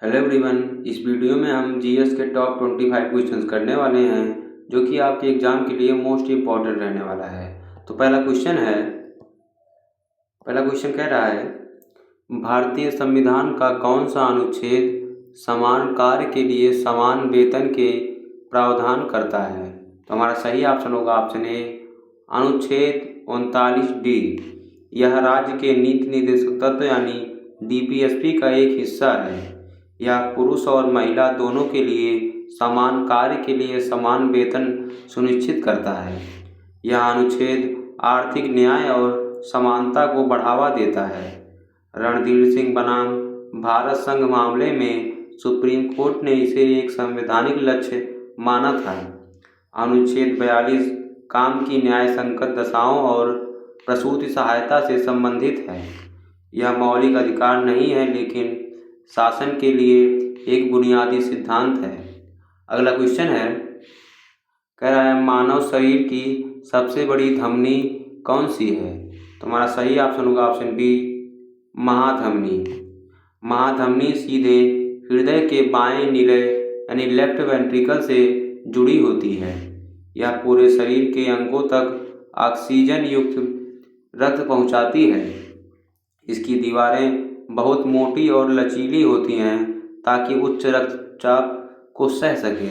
Hello everyone. इस video में हम जीएस के टॉप 25 क्वेश्चंस करने वाले हैं जो कि आपके एग्जाम के लिए मोस्ट इम्पॉर्टेंट रहने वाला है। तो पहला क्वेश्चन कह रहा है, भारतीय संविधान का कौन सा अनुच्छेद समान कार्य के लिए समान वेतन के प्रावधान करता है? तो हमारा सही ऑप्शन होगा ऑप्शन ए, अनुच्छेद 39D। यह राज्य के नीति निर्देशक तत्व यानी डीपीएसपी का एक हिस्सा है। यह पुरुष और महिला दोनों के लिए समान कार्य के लिए समान वेतन सुनिश्चित करता है। यह अनुच्छेद आर्थिक न्याय और समानता को बढ़ावा देता है। रणधीर सिंह बनाम भारत संघ मामले में सुप्रीम कोर्ट ने इसे एक संवैधानिक लक्ष्य माना था। अनुच्छेद 42 काम की न्याय संकट दशाओं और प्रसूति सहायता से संबंधित है। यह मौलिक अधिकार नहीं है लेकिन शासन के लिए एक बुनियादी सिद्धांत है। अगला क्वेश्चन है, कह रहा है मानव शरीर की सबसे बड़ी धमनी कौन सी है? तो हमारा सही ऑप्शन होगा ऑप्शन बी, महाधमनी। महाधमनी सीधे हृदय के बाएं निलय यानी लेफ्ट वेंट्रिकल से जुड़ी होती है। यह पूरे शरीर के अंगों तक ऑक्सीजन युक्त रक्त पहुंचाती है। इसकी दीवारें बहुत मोटी और लचीली होती हैं ताकि उच्च रक्तचाप को सह सके।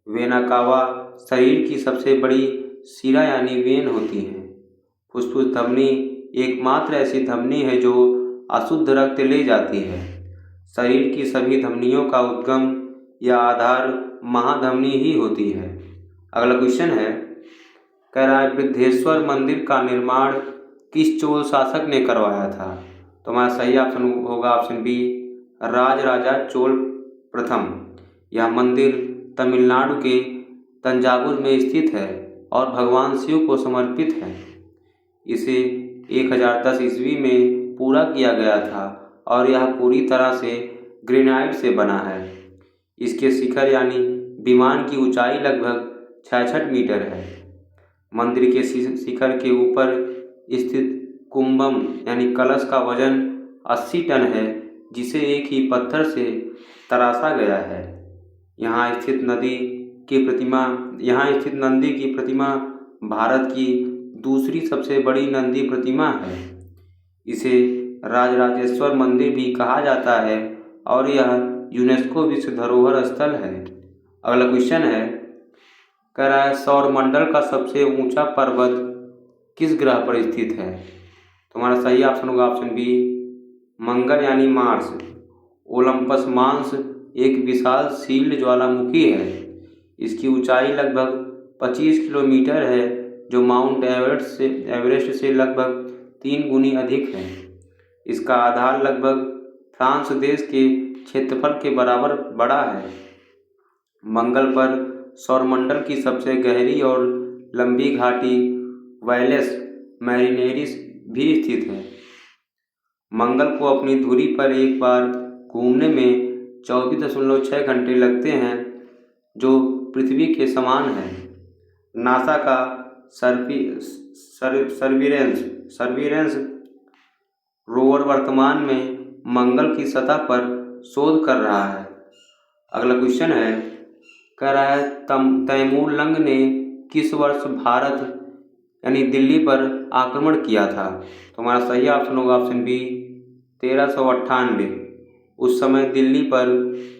वेना कावा शरीर की सबसे बड़ी शिरा यानी वेन होती है। फुफ्फुस धमनी एकमात्र ऐसी धमनी है जो अशुद्ध रक्त ले जाती है। शरीर की सभी धमनियों का उद्गम या आधार महाधमनी ही होती है। अगला क्वेश्चन है, कह रहा है बृद्धेश्वर मंदिर का निर्माण किस चोल शासक ने करवाया था? तो हमारा सही ऑप्शन होगा ऑप्शन बी, राजराजा चोल प्रथम। यह मंदिर तमिलनाडु के तंजावुर में स्थित है और भगवान शिव को समर्पित है। इसे 1010 ईस्वी में पूरा किया गया था और यह पूरी तरह से ग्रेनाइट से बना है। इसके शिखर यानी विमान की ऊंचाई लगभग 66 मीटर है। मंदिर के शिखर के ऊपर स्थित कुंभम यानी कलश का वजन 80 टन है जिसे एक ही पत्थर से तराशा गया है। यहाँ स्थित नंदी की प्रतिमा भारत की दूसरी सबसे बड़ी नंदी प्रतिमा है। इसे राजराजेश्वर मंदिर भी कहा जाता है और यह यूनेस्को विश्व धरोहर स्थल है। अगला क्वेश्चन है, कह रहा है सौरमंडल का सबसे ऊंचा पर्वत किस ग्रह पर स्थित है? तो हमारा सही ऑप्शन होगा ऑप्शन बी, मंगल यानी मार्स। ओलंपस मांस एक विशाल शील्ड ज्वालामुखी है। इसकी ऊंचाई लगभग 25 किलोमीटर है जो माउंट एवरेस्ट से लगभग 3 गुनी अधिक है। इसका आधार लगभग फ्रांस देश के क्षेत्रफल के बराबर बड़ा है। मंगल पर सौरमंडल की सबसे गहरी और लंबी घाटी वैलेस मैरिनेरिस भी स्थित है। मंगल को अपनी धुरी पर एक बार घूमने में 24.6 घंटे लगते हैं जो पृथ्वी के समान है। नासा का सर्विलेंस रोवर वर्तमान में मंगल की सतह पर शोध कर रहा है। अगला क्वेश्चन है, कह रहा है तैमूर लंग ने किस वर्ष भारत यानी दिल्ली पर आक्रमण किया था? तो हमारा सही ऑप्शन होगा ऑप्शन बी, 1398। उस समय दिल्ली पर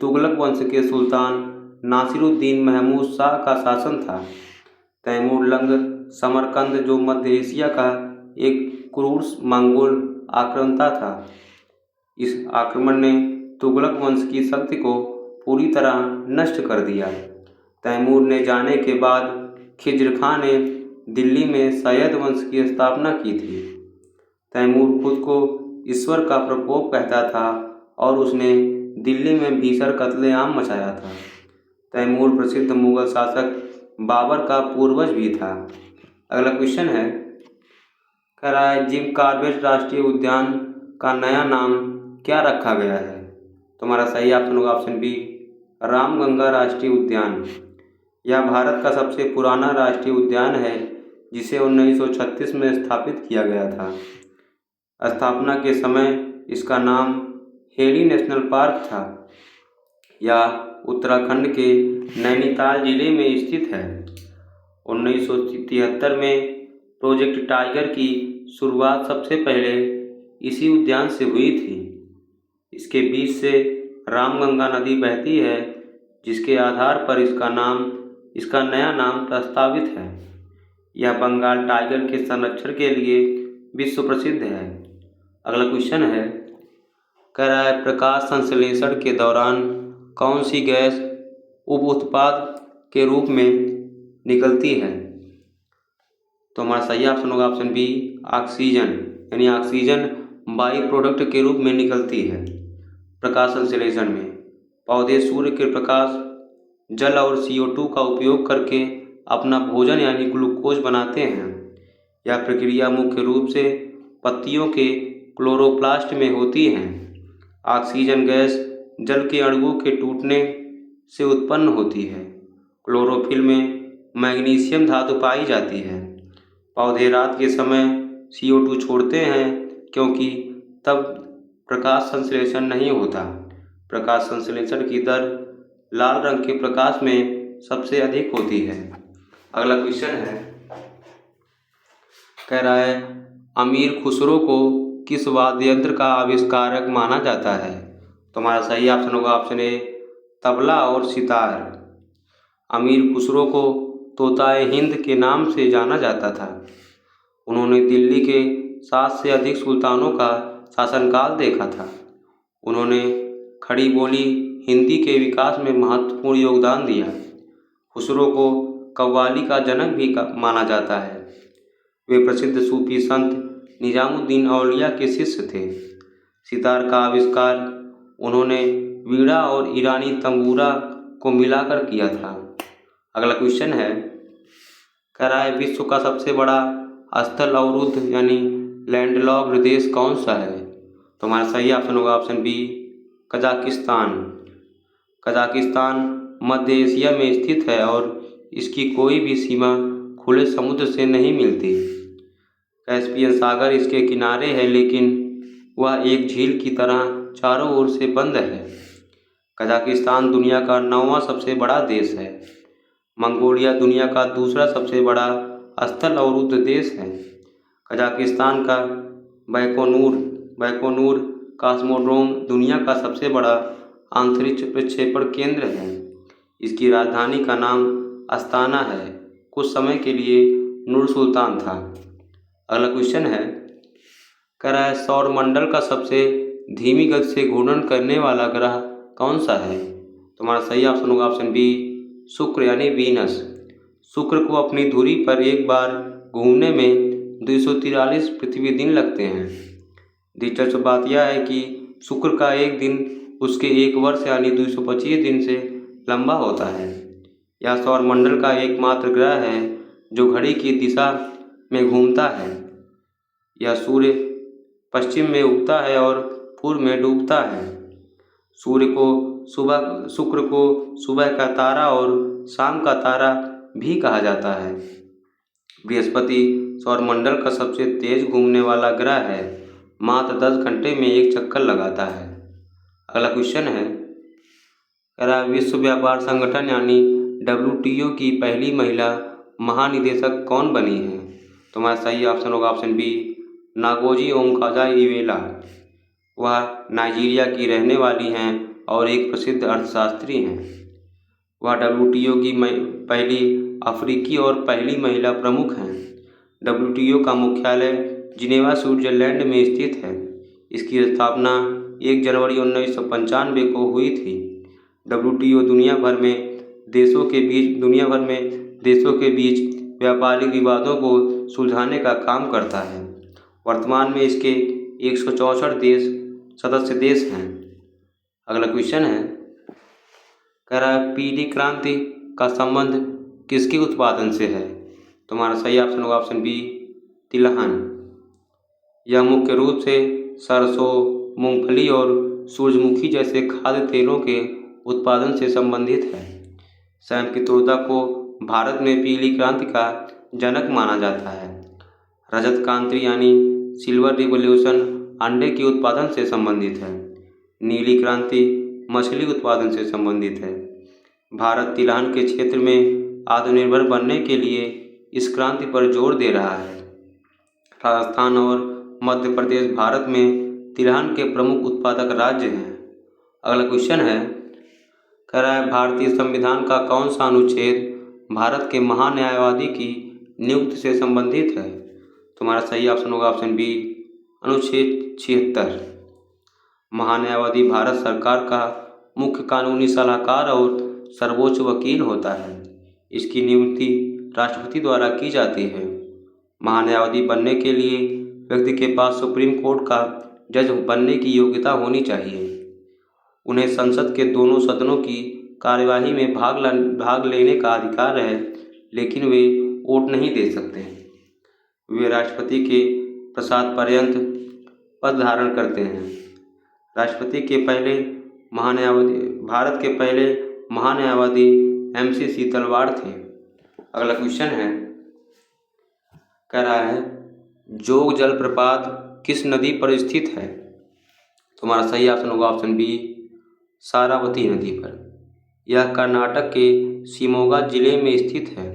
तुगलक वंश के सुल्तान नासिरुद्दीन महमूद शाह का शासन था। तैमूर लंग समरकंद जो मध्य एशिया का एक क्रूर मंगोल आक्रांता था। इस आक्रमण ने तुगलक वंश की शक्ति को पूरी तरह नष्ट कर दिया। तैमूर ने जाने के बाद खिज्र खां ने दिल्ली में सैयद वंश की स्थापना की थी। तैमूर खुद को ईश्वर का प्रकोप कहता था और उसने दिल्ली में भीषण कत्लेआम मचाया था। तैमूर प्रसिद्ध मुगल शासक बाबर का पूर्वज भी था। अगला क्वेश्चन है, कह रहा है जिम कॉर्बेट राष्ट्रीय उद्यान का नया नाम क्या रखा गया है? तो हमारा सही ऑप्शन होगा ऑप्शन बी, रामगंगा राष्ट्रीय उद्यान। यह भारत का सबसे पुराना राष्ट्रीय उद्यान है जिसे 1936 में स्थापित किया गया था। स्थापना के समय इसका नाम हेली नेशनल पार्क था। यह उत्तराखंड के नैनीताल जिले में स्थित है। 1973 में प्रोजेक्ट टाइगर की शुरुआत सबसे पहले इसी उद्यान से हुई थी। इसके बीच से रामगंगा नदी बहती है, जिसके आधार पर इसका नया नाम प्रस्तावित है। यह बंगाल टाइगर के संरक्षण के लिए विश्व प्रसिद्ध है। अगला क्वेश्चन है, कह रहा है प्रकाश संश्लेषण के दौरान कौन सी गैस उप उत्पाद के रूप में निकलती है? तो हमारा सही ऑप्शन होगा ऑप्शन बी, ऑक्सीजन। यानी ऑक्सीजन बाई प्रोडक्ट के रूप में निकलती है प्रकाश संश्लेषण में। पौधे सूर्य के प्रकाश, जल और CO2 का उपयोग करके अपना भोजन यानी ग्लूकोज बनाते हैं। यह प्रक्रिया मुख्य रूप से पत्तियों के क्लोरोप्लास्ट में होती है। ऑक्सीजन गैस जल के अणुओं के टूटने से उत्पन्न होती है। क्लोरोफिल में मैग्नीशियम धातु पाई जाती है। पौधे रात के समय CO2 छोड़ते हैं क्योंकि तब प्रकाश संश्लेषण नहीं होता। प्रकाश संश्लेषण की दर लाल रंग के प्रकाश में सबसे अधिक होती है। अगला क्वेश्चन है, कह रहा है अमीर खुसरो को किस वाद्य यंत्र का आविष्कारक माना जाता है? तो हमारा सही ऑप्शन होगा ऑप्शन ए, तबला और सितार। अमीर खुसरो को तोताए हिंद के नाम से जाना जाता था। उन्होंने दिल्ली के 7 से अधिक सुल्तानों का शासनकाल देखा था। उन्होंने खड़ी बोली हिंदी के विकास में महत्वपूर्ण योगदान दिया। खुसरो को कव्वाली का जनक भी माना जाता है। वे प्रसिद्ध सूफी संत निजामुद्दीन औलिया के शिष्य थे। सितार का आविष्कार उन्होंने वीणा और ईरानी तंबूरा को मिलाकर किया था। अगला क्वेश्चन है, कह रहा है विश्व का सबसे बड़ा स्थल अवरुद्ध यानी लैंडलॉक्ड देश कौन सा है? तो हमारा सही ऑप्शन होगा ऑप्शन बी, कजाकिस्तान। कजाकिस्तान मध्य एशिया में स्थित है और इसकी कोई भी सीमा खुले समुद्र से नहीं मिलती। कैस्पियन सागर इसके किनारे है, लेकिन वह एक झील की तरह चारों ओर से बंद है। कजाकिस्तान दुनिया का 9वां सबसे बड़ा देश है। मंगोलिया दुनिया का दूसरा सबसे बड़ा स्थल अवरुद्ध देश है। कजाकिस्तान का बैकोनूर कॉस्मोड्रोम दुनिया का सबसे बड़ा अंतरिक्ष प्रक्षेपण केंद्र है। इसकी राजधानी का नाम अस्ताना है। कुछ समय के लिए नूर सुल्तान था। अगला क्वेश्चन है, कह रहा है सौरमंडल का सबसे धीमी गति से घूर्णन करने वाला ग्रह कौन सा है? तो हमारा सही ऑप्शन होगा ऑप्शन बी, शुक्र यानी वीनस। शुक्र को अपनी धुरी पर एक बार घूमने में 243 पृथ्वी दिन लगते हैं। दिलचस्प बात यह है कि शुक्र का एक दिन उसके एक वर्ष यानी 225 दिन से लंबा होता है। यह सौरमंडल का एकमात्र ग्रह है जो घड़ी की दिशा में घूमता है। यह सूर्य पश्चिम में उगता है और पूर्व में डूबता है। शुक्र को सुबह का तारा और शाम का तारा भी कहा जाता है। बृहस्पति सौरमंडल का सबसे तेज घूमने वाला ग्रह है। मात्र 10 घंटे में एक चक्कर लगाता है। अगला क्वेश्चन है, कह रहा है विश्व व्यापार संगठन यानी WTO की पहली महिला महानिदेशक कौन बनी है? तो हमारा सही ऑप्शन होगा ऑप्शन बी, नागोजी ओंकाजा-इवेला। वह नाइजीरिया की रहने वाली हैं और एक प्रसिद्ध अर्थशास्त्री हैं। वह WTO की पहली अफ्रीकी और पहली महिला प्रमुख हैं। WTO का मुख्यालय जिनेवा स्विट्जरलैंड में स्थित है। इसकी स्थापना 1 जनवरी 1995 को हुई थी। WTO दुनिया भर में देशों के बीच व्यापारिक विवादों को सुलझाने का काम करता है। वर्तमान में इसके 164 सदस्य देश हैं। अगला क्वेश्चन है, कह रहा है पीली क्रांति का संबंध किसके उत्पादन से है? तो हमारा सही ऑप्शन होगा ऑप्शन बी, तिलहन। यह मुख्य रूप से सरसों, मूंगफली और सूरजमुखी जैसे खाद्य तेलों के उत्पादन से संबंधित है। सैम पित्रोदा को भारत में पीली क्रांति का जनक माना जाता है। रजत क्रांति यानी सिल्वर रिवॉल्यूशन अंडे के उत्पादन से संबंधित है। नीली क्रांति मछली उत्पादन से संबंधित है। भारत तिलहन के क्षेत्र में आत्मनिर्भर बनने के लिए इस क्रांति पर जोर दे रहा है। राजस्थान और मध्य प्रदेश भारत में तिलहन के प्रमुख उत्पादक राज्य हैं। अगला क्वेश्चन है, कह रहा है भारतीय संविधान का कौन सा अनुच्छेद भारत के महान्यायवादी की नियुक्ति से संबंधित है? तुम्हारा सही ऑप्शन होगा ऑप्शन बी, अनुच्छेद 76। महान्यायवादी भारत सरकार का मुख्य कानूनी सलाहकार और सर्वोच्च वकील होता है। इसकी नियुक्ति राष्ट्रपति द्वारा की जाती है। महान्यायवादी बनने के लिए व्यक्ति के पास सुप्रीम कोर्ट का जज बनने की योग्यता होनी चाहिए। उन्हें संसद के दोनों सदनों की कार्यवाही में भाग लेने का अधिकार है, लेकिन वे वोट नहीं दे सकते। वे राष्ट्रपति के प्रसाद पर्यंत पद धारण करते हैं। राष्ट्रपति के पहले महान्यायवादी भारत के पहले महान्यायवादी MCC तलवार थे। अगला क्वेश्चन है, कह रहा है जोग जलप्रपात किस नदी पर स्थित है? तुम्हारा सही ऑप्शन होगा ऑप्शन बी, सारावती नदी पर। यह कर्नाटक के शिमोगा जिले में स्थित है।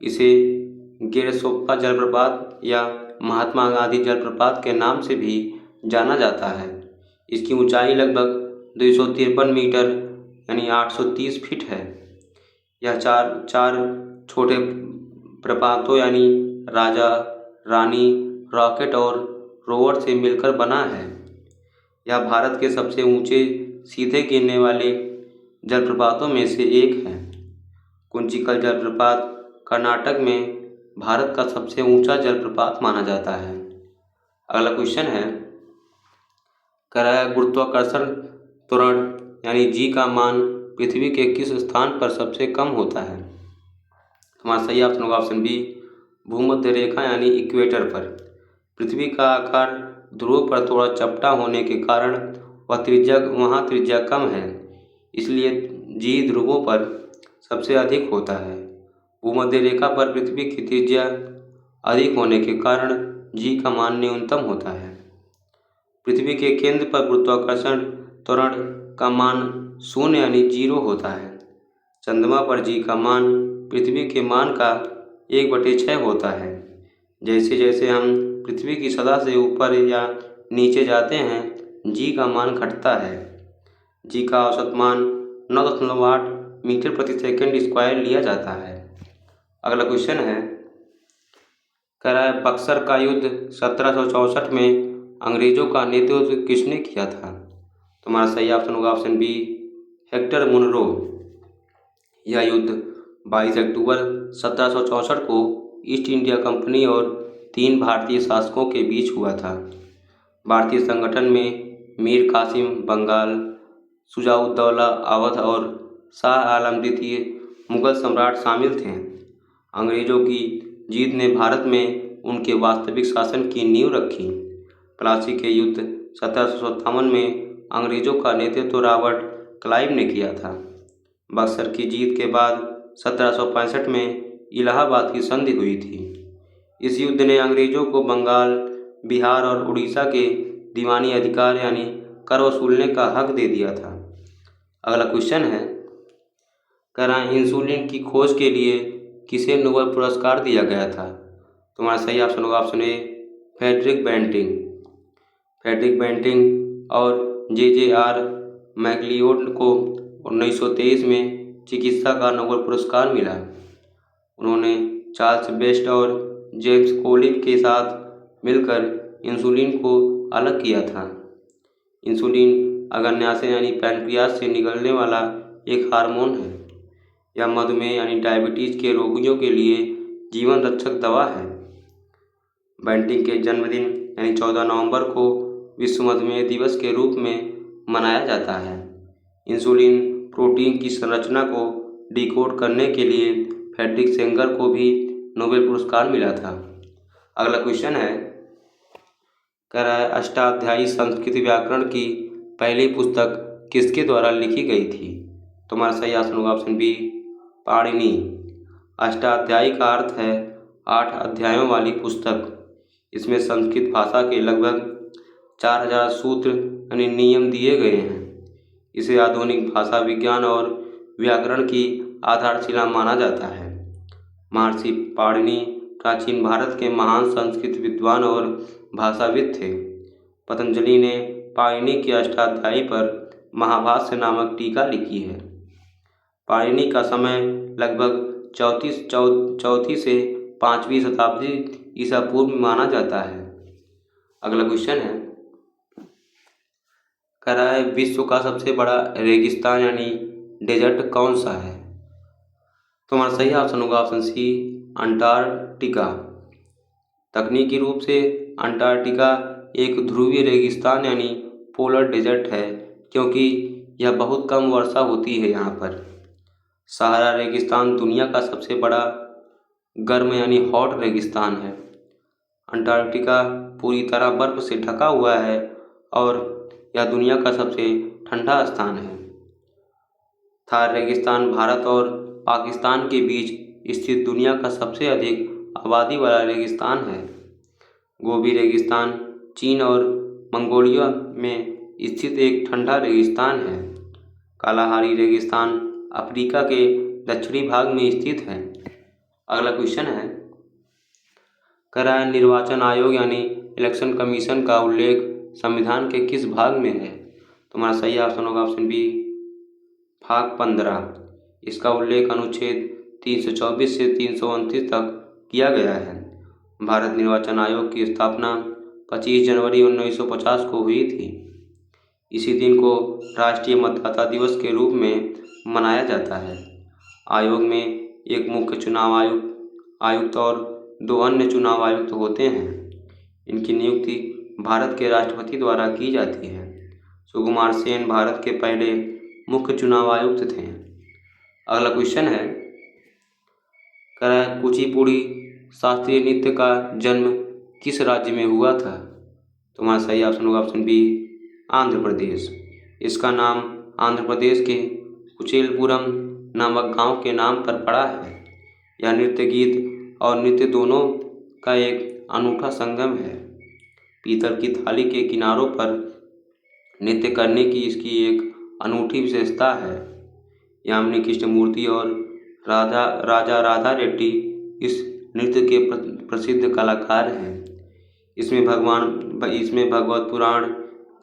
इसे गेरसोप्पा जलप्रपात या महात्मा गांधी जलप्रपात के नाम से भी जाना जाता है। इसकी ऊंचाई लगभग 253 मीटर यानी 830 फीट है। यह चार छोटे प्रपातों यानी राजा, रानी, रॉकेट और रोवर से मिलकर बना है। यह भारत के सबसे ऊंचे सीधे गिरने वाले जलप्रपातों में से एक है। कुंचिकल जलप्रपात कर्नाटक में भारत का सबसे ऊंचा जलप्रपात माना जाता है। अगला क्वेश्चन है, कह रहा है गुरुत्वाकर्षण त्वरण यानी G का मान पृथ्वी के किस स्थान पर सबसे कम होता है? तुम्हारा सही ऑप्शन होगा ऑप्शन बी, भूमध्य रेखा यानी इक्वेटर पर। पृथ्वी का आकार ध्रुव पर थोड़ा चपटा होने के कारण वहाँ त्रिज्या कम है, इसलिए G ध्रुवों पर सबसे अधिक होता है। भूमध्य रेखा पर पृथ्वी की त्रिज्या अधिक होने के कारण G का मान न्यूनतम होता है। पृथ्वी के केंद्र पर गुरुत्वाकर्षण त्वरण का मान 0 यानी 0 होता है। चंद्रमा पर G का मान पृथ्वी के मान का 1/6 होता है। जैसे जैसे हम पृथ्वी की सतह से ऊपर या नीचे जाते हैं, G का मान घटता है। G का औसत मान 9.8 मीटर प्रति सेकंड स्क्वायर लिया जाता है। अगला क्वेश्चन है, कह रहा है बक्सर का युद्ध 1764 में अंग्रेजों का नेतृत्व किसने किया था? तुम्हारा सही ऑप्शन होगा ऑप्शन बी, हेक्टर मुनरो। यह युद्ध 22 अक्टूबर 1764 को ईस्ट इंडिया कंपनी और 3 भारतीय शासकों के बीच हुआ था। भारतीय संगठन में मीर कासिम बंगाल, शुजाउद्दौला अवध और शाह आलम द्वितीय मुगल सम्राट शामिल थे। अंग्रेजों की जीत ने भारत में उनके वास्तविक शासन की नींव रखी। प्लासी के युद्ध 1757 में अंग्रेजों का नेतृत्व रॉबर्ट क्लाइव ने किया था। बक्सर की जीत के बाद 1765 में इलाहाबाद की संधि हुई थी। इस युद्ध ने अंग्रेजों को बंगाल, बिहार और उड़ीसा के दीवानी अधिकार यानी कर वसूलने का हक दे दिया था। अगला क्वेश्चन है, कह रहा है इंसुलिन की खोज के लिए किसे नोबेल पुरस्कार दिया गया था? तुम्हारा सही ऑप्शन होगा ऑप्शन ए, फ्रेडरिक बेंटिंग और JJR मैक्लिओड को 1923 में चिकित्सा का नोबेल पुरस्कार मिला। उन्होंने चार्ल्स बेस्ट और जेम्स कोलिन के साथ मिलकर इंसुलिन को अलग किया था। इंसुलिन अग्न्याशय यानी पैनक्रियास से निकलने वाला एक हार्मोन है। यह मधुमेह यानी डायबिटीज के रोगियों के लिए जीवन रक्षक दवा है। बेंटिंग के जन्मदिन यानी 14 नवंबर को विश्व मधुमेह दिवस के रूप में मनाया जाता है। इंसुलिन प्रोटीन की संरचना को डिकोड करने के लिए फ्रेडरिक सेंगर को भी नोबेल पुरस्कार मिला था। अगला क्वेश्चन है, कह रहा है अष्टाध्यायी संस्कृत व्याकरण की पहली पुस्तक किसके द्वारा लिखी गई थी? तुम्हारा सही ऑप्शन होगा ऑप्शन बी, पाणिनि। अष्टाध्यायी का अर्थ है 8 अध्यायों वाली पुस्तक। इसमें संस्कृत भाषा के लगभग 4000 सूत्र यानी नियम दिए गए हैं। इसे आधुनिक भाषा विज्ञान और व्याकरण की आधारशिला माना जाता है। महर्षि पाणिनि प्राचीन भारत के महान संस्कृत विद्वान और भाषाविद थे। पतंजलि ने पाणिनि के अष्टाध्यायी पर महाभाष्य नामक टीका लिखी है। पाणिनि का समय लगभग चौथी से 5वीं शताब्दी ईसा पूर्व में माना जाता है। अगला क्वेश्चन है, कह रहा है विश्व का सबसे बड़ा रेगिस्तान यानी डेजर्ट कौन सा है? तो हमारा सही ऑप्शन होगा ऑप्शन सी, अंटार्कटिका। तकनीकी रूप से अंटार्कटिका एक ध्रुवीय रेगिस्तान यानी पोलर डेजर्ट है, क्योंकि यह बहुत कम वर्षा होती है यहाँ पर। सहारा रेगिस्तान दुनिया का सबसे बड़ा गर्म यानी हॉट रेगिस्तान है। अंटार्कटिका पूरी तरह बर्फ से ढका हुआ है और यह दुनिया का सबसे ठंडा स्थान है। थार रेगिस्तान भारत और पाकिस्तान के बीच स्थित दुनिया का सबसे अधिक आबादी वाला रेगिस्तान है। गोबी रेगिस्तान चीन और मंगोलिया में स्थित एक ठंडा रेगिस्तान है। कालाहारी रेगिस्तान अफ्रीका के दक्षिणी भाग में स्थित है। अगला क्वेश्चन है, कह रहा है निर्वाचन आयोग यानी इलेक्शन कमीशन का उल्लेख संविधान के किस भाग में है? तो हमारा सही ऑप्शन होगा ऑप्शन बी, भाग 15। इसका उल्लेख अनुच्छेद 324 से 329 तक किया गया है। भारत निर्वाचन आयोग की स्थापना 25 जनवरी 1950 को हुई थी। इसी दिन को राष्ट्रीय मतदाता दिवस के रूप में मनाया जाता है। आयोग में एक मुख्य चुनाव आयुक्त और 2 अन्य चुनाव आयुक्त होते हैं। इनकी नियुक्ति भारत के राष्ट्रपति द्वारा की जाती है। सुकुमार सेन भारत के पहले मुख्य चुनाव आयुक्त थे। अगला क्वेश्चन है, कह रहा है कुचिपुड़ी शास्त्रीय नृत्य का जन्म किस राज्य में हुआ था? तो हमारा सही ऑप्शन होगा ऑप्शन बी, आंध्र प्रदेश। इसका नाम आंध्र प्रदेश के कुचेलपुरम नामक गांव के नाम पर पड़ा है। यह नृत्य गीत और नृत्य दोनों का एक अनूठा संगम है। पीतल की थाली के किनारों पर नृत्य करने की इसकी एक अनूठी विशेषता है। यामिनी कृष्णमूर्ति और राजा राधा रेड्डी इस नृत्य के प्रसिद्ध कलाकार हैं। इसमें भगवत पुराण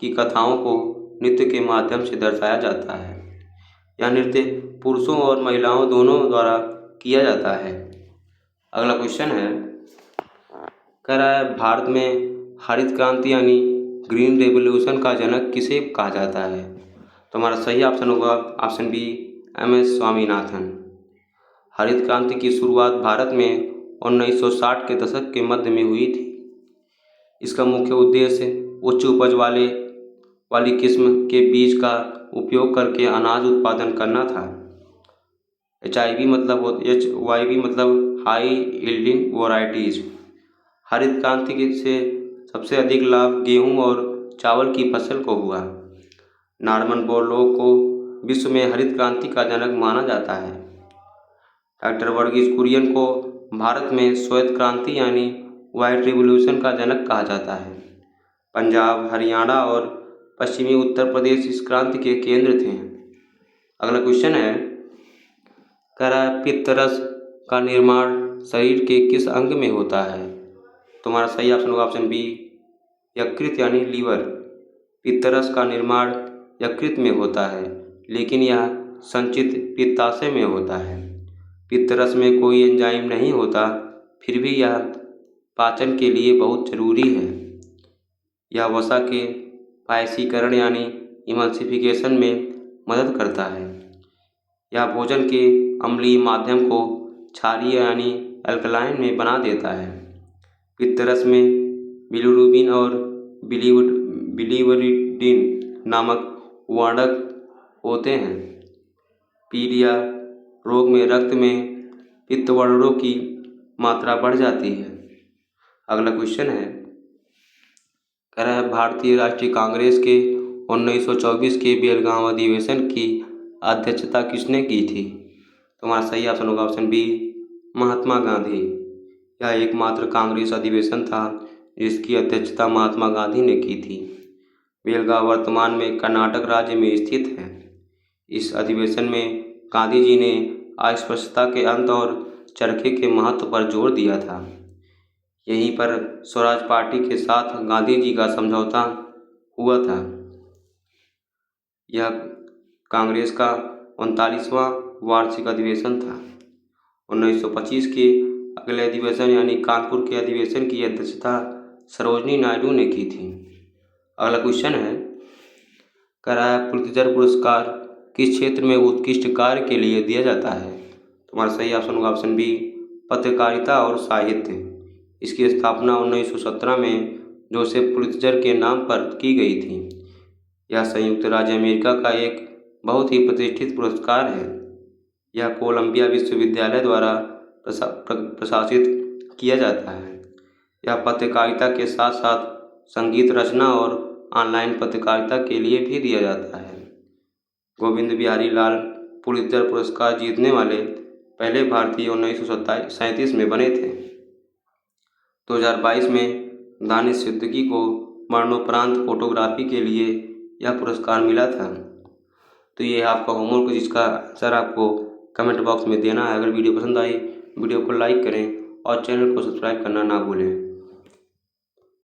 की कथाओं को नृत्य के माध्यम से दर्शाया जाता है। यह नृत्य पुरुषों और महिलाओं दोनों द्वारा किया जाता है। अगला क्वेश्चन है, कह रहा है भारत में हरित क्रांति यानी ग्रीन रेवोल्यूशन का जनक किसे कहा जाता है? तो हमारा सही ऑप्शन होगा ऑप्शन बी, MS स्वामीनाथन। हरित क्रांति की शुरुआत भारत में 1960 के दशक के मध्य में हुई थी। इसका मुख्य उद्देश्य उच्च उपज वाली किस्म के बीज का उपयोग करके अनाज उत्पादन करना था। HYV मतलब हाई यील्डिंग वैरायटीज। हरित क्रांति से सबसे अधिक लाभ गेहूं और चावल की फसल को हुआ। नॉर्मन बोरलॉग को विश्व में हरित क्रांति का जनक माना जाता है। डॉक्टर वर्गीज कुरियन को भारत में श्वेत क्रांति यानी व्हाइट रिवॉल्यूशन का जनक कहा जाता है। पंजाब, हरियाणा और पश्चिमी उत्तर प्रदेश इस क्रांति के केंद्र थे। अगला क्वेश्चन है, कह रहा है पित्तरस का निर्माण शरीर के किस अंग में होता है? तुम्हारा सही ऑप्शन होगा ऑप्शन बी, यकृत यानी लीवर। पित्तरस का निर्माण यकृत में होता है, लेकिन यह संचित पित्ताशय में होता है। पित्तरस में कोई एंजाइम नहीं होता, फिर भी यह पाचन के लिए बहुत जरूरी है। यह वसा के पायसीकरण यानी इमल्सिफिकेशन में मदद करता है। यह भोजन के अम्लीय माध्यम को क्षारीय यानी अल्कलाइन में बना देता है। पित्तरस में बिलिरुबिन और बिलिवरिडिन नामक वर्णक होते हैं। पीलिया रोग में रक्त में पित्तवर्णों की मात्रा बढ़ जाती है। अगला क्वेश्चन है, कह रहा है भारतीय राष्ट्रीय कांग्रेस के 1924 के बेलगांव अधिवेशन की अध्यक्षता किसने की थी? तो हमारा सही ऑप्शन होगा ऑप्शन बी, महात्मा गांधी। यह एकमात्र कांग्रेस अधिवेशन था जिसकी अध्यक्षता महात्मा गांधी ने की थी। बेलगांव वर्तमान में कर्नाटक राज्य में स्थित है। इस अधिवेशन में गांधी जी ने अस्पृश्यता के अंत और चरखे के महत्व पर जोर दिया था। यहीं पर स्वराज पार्टी के साथ गांधी जी का समझौता हुआ था। यह कांग्रेस का 39वां वार्षिक अधिवेशन था। 1925 के अगले अधिवेशन यानी कानपुर के अधिवेशन की अध्यक्षता सरोजिनी नायडू ने की थी। अगला क्वेश्चन है, कह रहा है पुलित्जर पुरस्कार किस क्षेत्र में उत्कृष्ट कार्य के लिए दिया जाता है? तुम्हारा सही ऑप्शन होगा ऑप्शन बी, पत्रकारिता और साहित्य। इसकी स्थापना 1917 में जोसेफ पुलित्जर के नाम पर की गई थी। यह संयुक्त राज्य अमेरिका का एक बहुत ही प्रतिष्ठित पुरस्कार है। यह कोलंबिया विश्वविद्यालय द्वारा प्रशासित किया जाता है। यह पत्रकारिता के साथ साथ संगीत रचना और ऑनलाइन पत्रकारिता के लिए भी दिया जाता है। गोविंद बिहारी लाल पुलित्जर पुरस्कार जीतने वाले पहले भारतीय 1937 में बने थे। 2022 में दानिश सिद्दीकी को मरणोपरांत फोटोग्राफी के लिए यह पुरस्कार मिला था। तो ये आपका होमवर्क, जिसका आंसर आपको कमेंट बॉक्स में देना है। अगर वीडियो पसंद आई वीडियो को लाइक करें और चैनल को सब्सक्राइब करना ना भूलें।